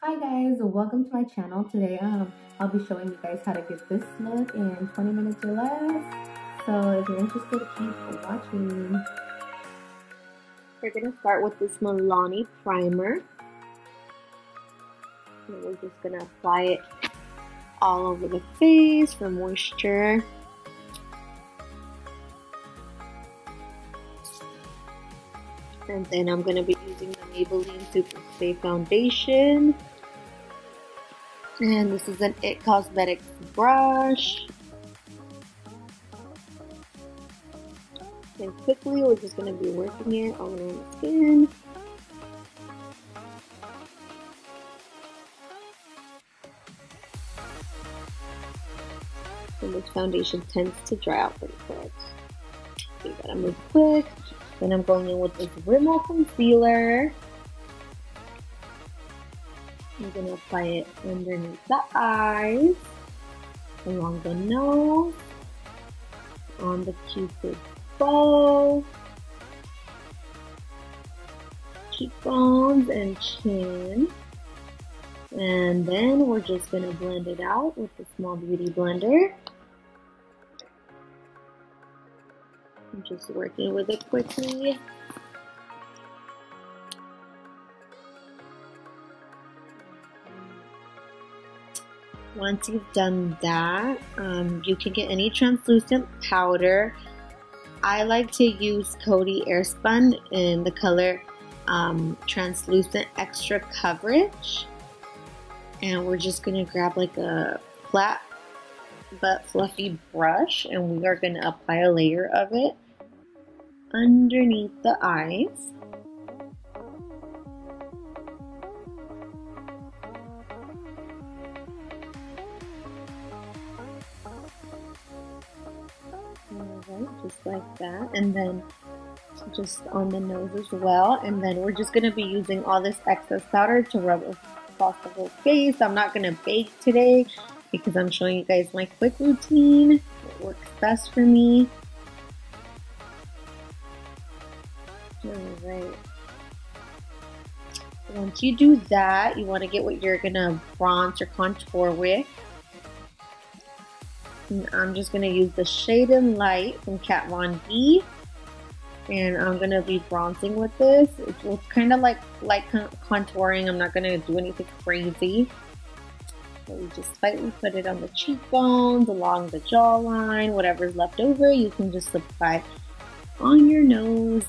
Hi guys, welcome to my channel. Today I'll be showing you guys how to get this look in 20 minutes or less. So if you're interested, keep watching. We're going to start with this Milani primer. And we're just going to apply it all over the face for moisture. And then I'm going to be using the Maybelline Super Stay Foundation. And this is an IT Cosmetics brush. And quickly, we're just going to be working it all around the skin. And this foundation tends to dry out pretty quick. So you gotta move quick. Then I'm going in with this Rimmel concealer. I'm going to apply it underneath the eyes, along the nose, on the cupid's bow, cheekbones and chin. And then we're just going to blend it out with the small beauty blender. I'm just working with it quickly. Once you've done that, you can get any translucent powder. I like to use Coty Airspun in the color Translucent Extra Coverage. And we're just going to grab like a flat but fluffy brush, and we are going to apply a layer of it underneath the eyes. Alright, just like that, and then just on the nose as well. And then we're just going to be using all this excess powder to rub across the whole face. I'm not going to bake today because I'm showing you guys my quick routine. It works best for me. Alright. Once you do that, you want to get what you're going to bronze or contour with. And I'm just going to use the Shade and Light from Kat Von D. And I'm going to be bronzing with this. It's kind of like light contouring. I'm not going to do anything crazy. So we just slightly put it on the cheekbones, along the jawline, whatever's left over, you can just apply on your nose.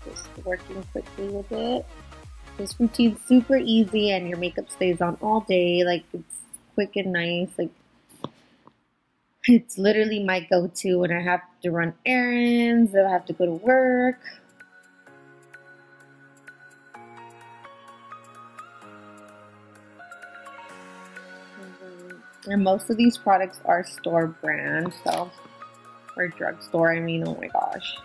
Just working quickly with it. This routine's super easy and your makeup stays on all day. Like, it's quick and nice. Like, it's literally my go-to when I have to run errands, I have to go to work. And most of these products are store brand, so, or drugstore, I mean, oh my gosh.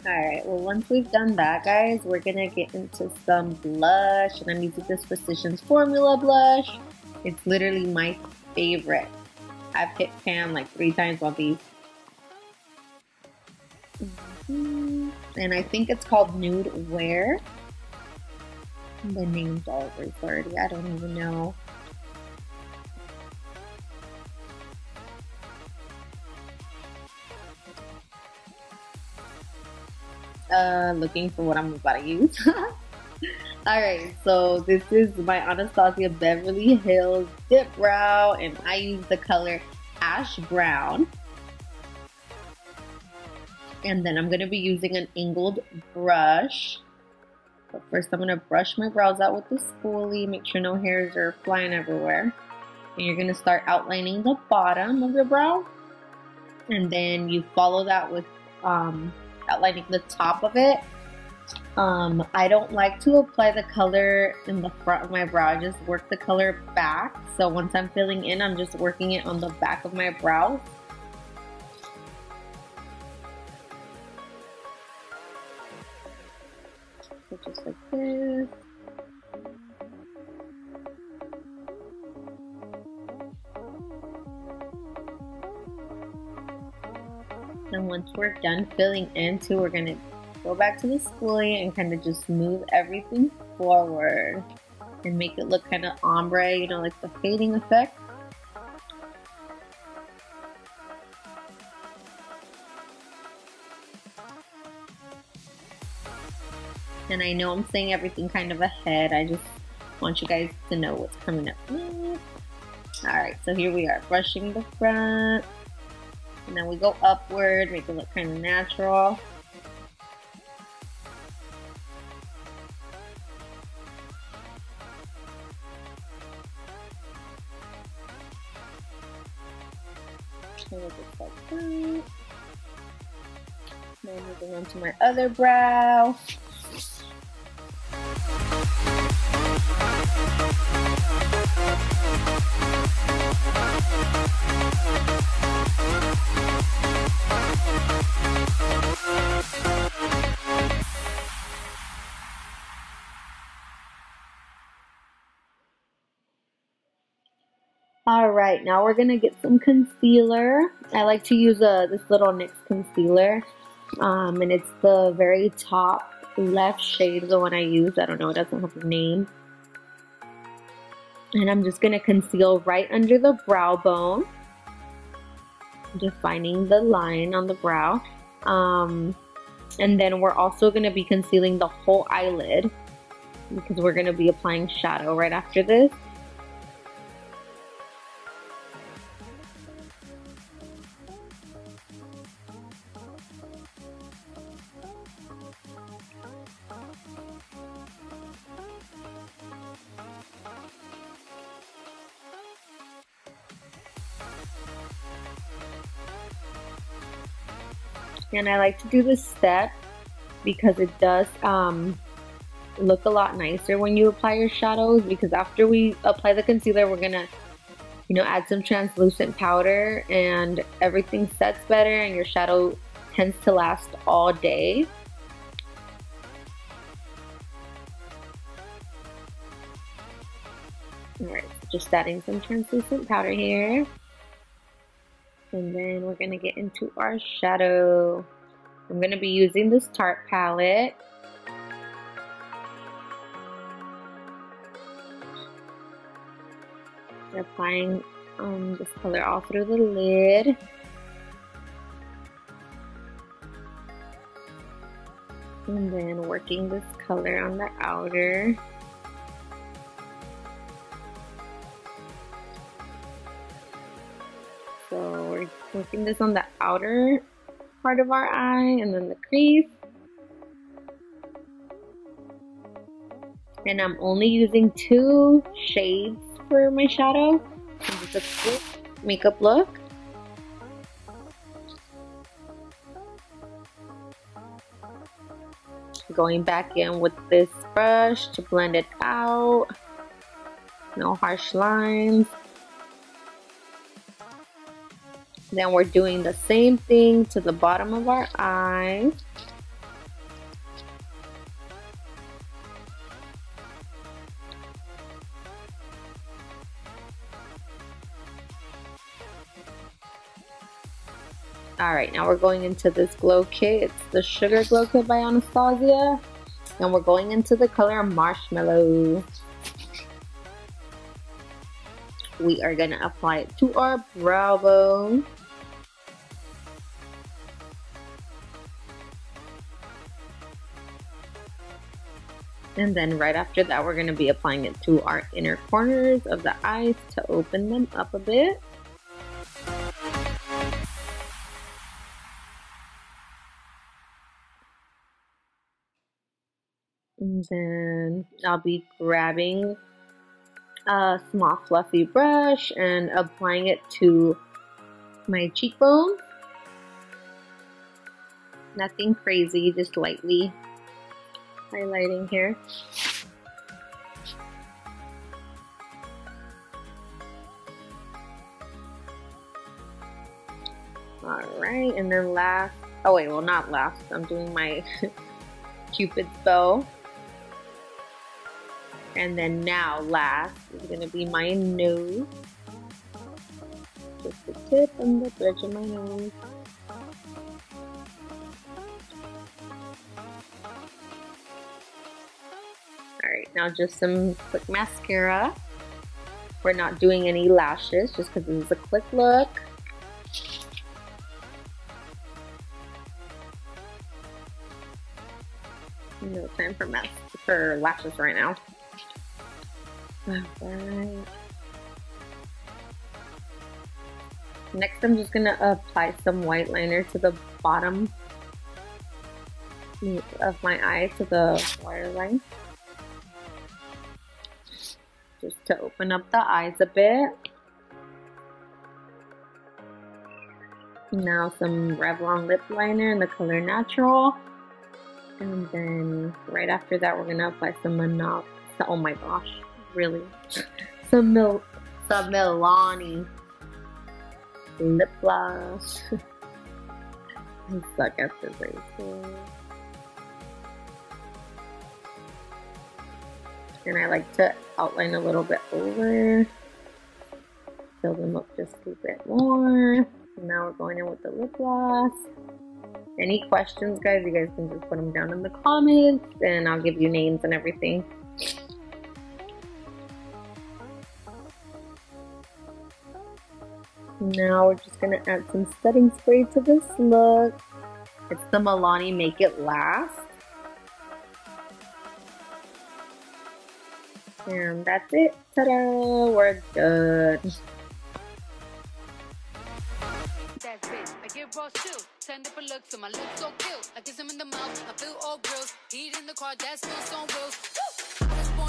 Alright, well, once we've done that, guys, we're gonna get into some blush, and I'm using this Precision's Formula blush. It's literally my favorite. I've hit pan like 3 times on these. And I think it's called Nude Wear. The name's all over 30, I don't even know. Looking for what I'm about to use. Alright, so this is my Anastasia Beverly Hills Dip Brow, and I use the color Ash Brown. And then I'm going to be using an angled brush. But first I'm going to brush my brows out with the spoolie, make sure no hairs are flying everywhere. And you're going to start outlining the bottom of your brow. And then you follow that with outlining the top of it. I don't like to apply the color in the front of my brow. I just work the color back. So once I'm filling in, I'm just working it on the back of my brows. So just like this. And once we're done filling in too, we're gonna go back to the spoolie and kind of just move everything forward and make it look kind of ombre, you know, like the fading effect. And I know I'm saying everything kind of ahead. I just want you guys to know what's coming up next. Alright, so here we are, brushing the front. And then we go upward, make it look kind of natural. And it looks like that. Now moving on to my other brow. Alright, now we're gonna get some concealer. I like to use this little NYX concealer. And it's the very top left shade, the one I use. I don't know, it doesn't have a name. And I'm just gonna conceal right under the brow bone, defining the line on the brow. And then we're also gonna be concealing the whole eyelid because we're gonna be applying shadow right after this. And I like to do this step because it does look a lot nicer when you apply your shadows, because after we apply the concealer, we're gonna, you know, add some translucent powder and everything sets better and your shadow tends to last all day. Alright, just adding some translucent powder here. And then we're gonna get into our shadow. I'm gonna be using this Tarte palette. Applying this color all through the lid. And then working this color on the outer. So we're working this on the outer part of our eye and then the crease. And I'm only using 2 shades for my shadow. Just a quick makeup look. Going back in with this brush to blend it out. No harsh lines. Then we're doing the same thing to the bottom of our eye. Alright, now we're going into this glow kit. It's the Sugar Glow Kit by Anastasia. And we're going into the color Marshmallow. We are going to apply it to our brow bone. And then right after that, we're going to be applying it to our inner corners of the eyes to open them up a bit. And then I'll be grabbing a small fluffy brush and applying it to my cheekbone. Nothing crazy, just lightly highlighting here. Alright, and then last, oh wait, well not last, I'm doing my Cupid's bow. And then now last is going to be my nose. Just the tip and the bridge of my nose. Alright, now just some quick mascara. We're not doing any lashes just because this is a quick look. No time for lashes right now. Alright. Next, I'm just gonna apply some white liner to the bottom of my eye, to the waterline. Just to open up the eyes a bit. Now some Revlon lip liner in the color Natural. And then right after that, we're gonna apply some oh my gosh, really? Some Milani lip gloss. I suck at the razor. And I like to outline a little bit over, fill them up just a bit more. Now we're going in with the lip gloss. Any questions, guys, you guys can just put them down in the comments and I'll give you names and everything. Now we're just going to add some setting spray to this look. It's the Milani Make It Last. And that's it. Ta-da! We're good. That's it. I get raw too. Turn up a look, so my lips so cute. I kiss him in the mouth, I feel all grills. Heat in the car, that's feels on wheels.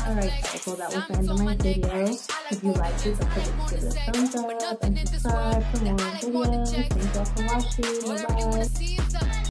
Alright, so that was the end of my video. If you liked it, don't forget to give it a thumbs up and subscribe for more videos. Thank you all for watching. Bye bye.